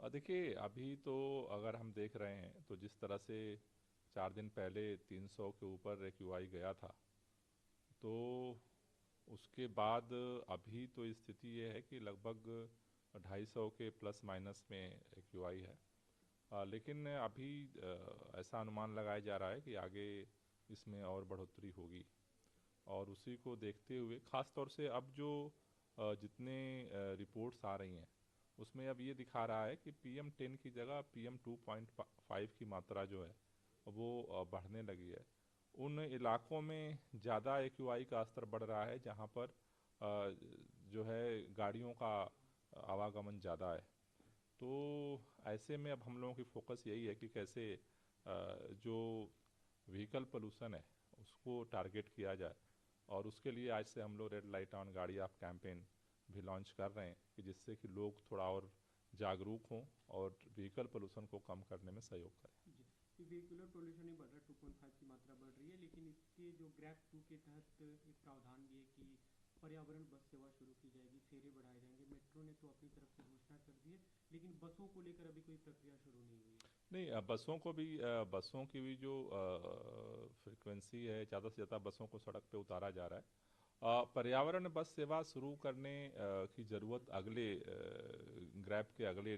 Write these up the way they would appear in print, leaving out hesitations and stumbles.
देखिए अभी तो अगर हम देख रहे हैं तो जिस तरह से 4 दिन पहले 300 के ऊपर एक्यूआई गया था, तो उसके बाद अभी तो स्थिति ये है कि लगभग 250 के प्लस माइनस में एक्यूआई है। लेकिन अभी ऐसा अनुमान लगाया जा रहा है कि आगे इसमें और बढ़ोतरी होगी। और उसी को देखते हुए ख़ास तौर से अब जो जितने रिपोर्ट्स आ रही हैं उसमें अब ये दिखा रहा है कि PM10 की जगह PM2.5 की मात्रा जो है वो बढ़ने लगी है। उन इलाकों में ज़्यादा एक्यूआई का स्तर बढ़ रहा है जहाँ पर जो है गाड़ियों का आवागमन ज़्यादा है। तो ऐसे में अब हम लोगों की फोकस यही है कि कैसे जो व्हीकल पोल्यूशन है उसको टारगेट किया जाए। और उसके लिए आज से हम लोग रेड लाइट ऑन गाड़ी ऑफ कैंपेन भी लॉन्च कर रहे हैं कि जिससे कि लोग थोड़ा और जागरूक हों और व्हीकल पोल्यूशन को कम करने में सहयोग करें। जी, व्हीकुलर पोल्यूशन ही बढ़ रहा है, 2.5 की मात्रा बढ़ रही है, लेकिन इसके जो ग्रैप 2 के तहत एक प्रावधान भी है कि पर्यावरण बस सेवा शुरू की जाएगी, फेरे बढ़ाए जाएंगे। मेट्रो ने तो अपनी तरफ से घोषणा कर दी है, लेकिन बसों को लेकर अभी कोई प्रक्रिया शुरू नहीं हुई है। नहीं, बसों की भी जो फ्रिक्वेंसी है, ज़्यादा से ज़्यादा बसों को सड़क पे उतारा जा रहा है। पर्यावरण बस सेवा शुरू करने की ज़रूरत अगले ग्रैब के अगले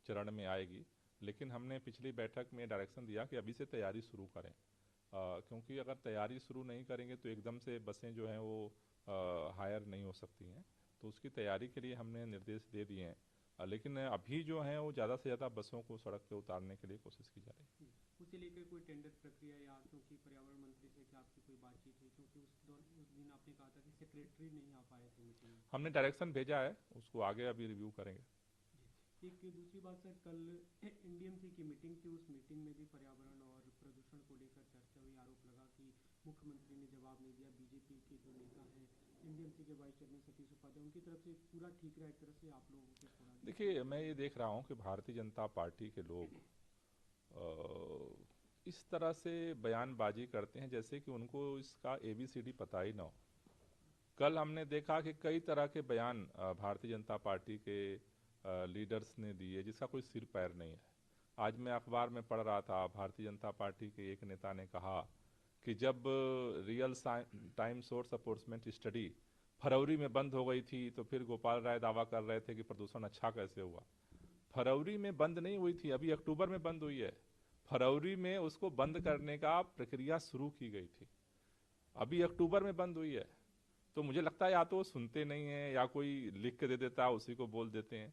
चरण में आएगी। लेकिन हमने पिछली बैठक में डायरेक्शन दिया कि अभी से तैयारी शुरू करें, क्योंकि अगर तैयारी शुरू नहीं करेंगे तो एकदम से बसें जो हैं वो हायर नहीं हो सकती हैं। तो उसकी तैयारी के लिए हमने निर्देश दे दिए हैं। लेकिन अभी जो हैं वो ज़्यादा से ज़्यादा बसों को सड़क पे उतारने के लिए कोशिश की जा रही है। उसे लेकर कोई टेंडर प्रक्रिया, या क्योंकि पर्यावरण मंत्री से क्या आपकी कोई बातचीत हुई, क्योंकि उस दिन आपने कहा था कि सेक्रेटरी नहीं आ पाए थे मीटिंग में। हमने डायरेक्शन भेजा है, उसको आगे अभी रिव्यू करेंगे। जी, एक दूसरी बात सर, कल NDMC की मीटिंग थी, उस मीटिंग में भी पर्यावरण और प्रदूषण को लेकर चर्चा हुई। आरोप लगा कि मुख्यमंत्री ने जवाब नहीं दिया। बीजेपी के जो नेता हैं, NDMC के वाइस चेयरमैन सतीश उपाध्याय, उनकी तरफ से पूरा ठीक रहा, एक तरह से आप लोगों को छोड़ा गया, देखिए, तो मैं क्या ये कहेंगे? देख रहा हूँ कि भारतीय जनता पार्टी के लोग इस तरह से बयानबाजी करते हैं जैसे कि उनको इसका ABCD पता ही ना हो। कल हमने देखा कि कई तरह के बयान भारतीय जनता पार्टी के लीडर्स ने दिए जिसका कोई सिर पैर नहीं है। आज मैं अखबार में पढ़ रहा था, भारतीय जनता पार्टी के एक नेता ने कहा कि जब रियल टाइम सोर्स अपोर्समेंट स्टडी फरवरी में बंद हो गई थी तो फिर गोपाल राय दावा कर रहे थे कि प्रदूषण अच्छा कैसे हुआ। फरवरी में बंद नहीं हुई थी, अभी अक्टूबर में बंद हुई है। फरवरी में उसको बंद करने का प्रक्रिया शुरू की गई थी, अभी अक्टूबर में बंद हुई है। तो मुझे लगता है या तो वो सुनते नहीं है या कोई लिख के दे देता है, उसी को बोल देते हैं।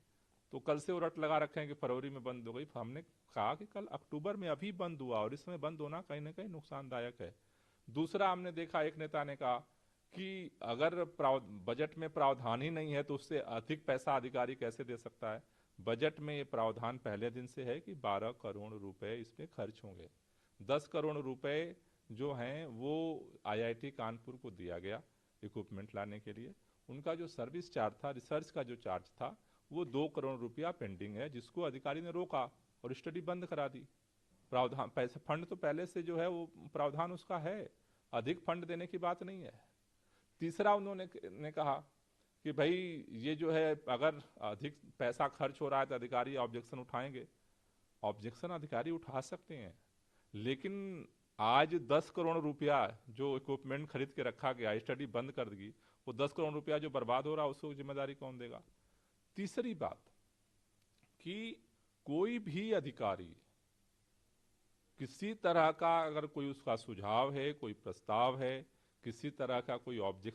तो कल से वो रट लगा रखे हैं कि फरवरी में बंद हो गई। हमने कहा कि कल अक्टूबर में अभी बंद हुआ और इस समय बंद होना कहीं ना कहीं नुकसानदायक है। दूसरा, हमने देखा एक नेता ने कहा कि अगर बजट में प्रावधान ही नहीं है तो उससे अधिक पैसा अधिकारी कैसे दे सकता है। बजट में ये प्रावधान पहले दिन से है कि 12 करोड़ रुपए इसमें खर्च होंगे। 10 करोड़ रुपए जो हैं वो IIT कानपुर को दिया गया इक्विपमेंट लाने के लिए। उनका जो सर्विस चार्ज था, रिसर्च का जो चार्ज था, वो 2 करोड़ रुपया पेंडिंग है, जिसको अधिकारी ने रोका और स्टडी बंद करा दी। प्रावधान पैसे फंड तो पहले से जो है वो प्रावधान उसका है, अधिक फंड देने की बात नहीं है। तीसरा, उन्होंने ने कहा कि भाई ये जो है अगर अधिक पैसा खर्च हो रहा है तो अधिकारी ऑब्जेक्शन उठाएंगे। ऑब्जेक्शन अधिकारी उठा सकते हैं, लेकिन आज 10 करोड़ रुपया जो इक्विपमेंट खरीद के रखा गया, स्टडी बंद कर दी, वो 10 करोड़ रुपया जो बर्बाद हो रहा है उसको जिम्मेदारी कौन देगा। तीसरी बात कि कोई भी अधिकारी किसी तरह का अगर कोई उसका सुझाव है, कोई प्रस्ताव है, किसी तरह का कोई ऑब्जेक्शन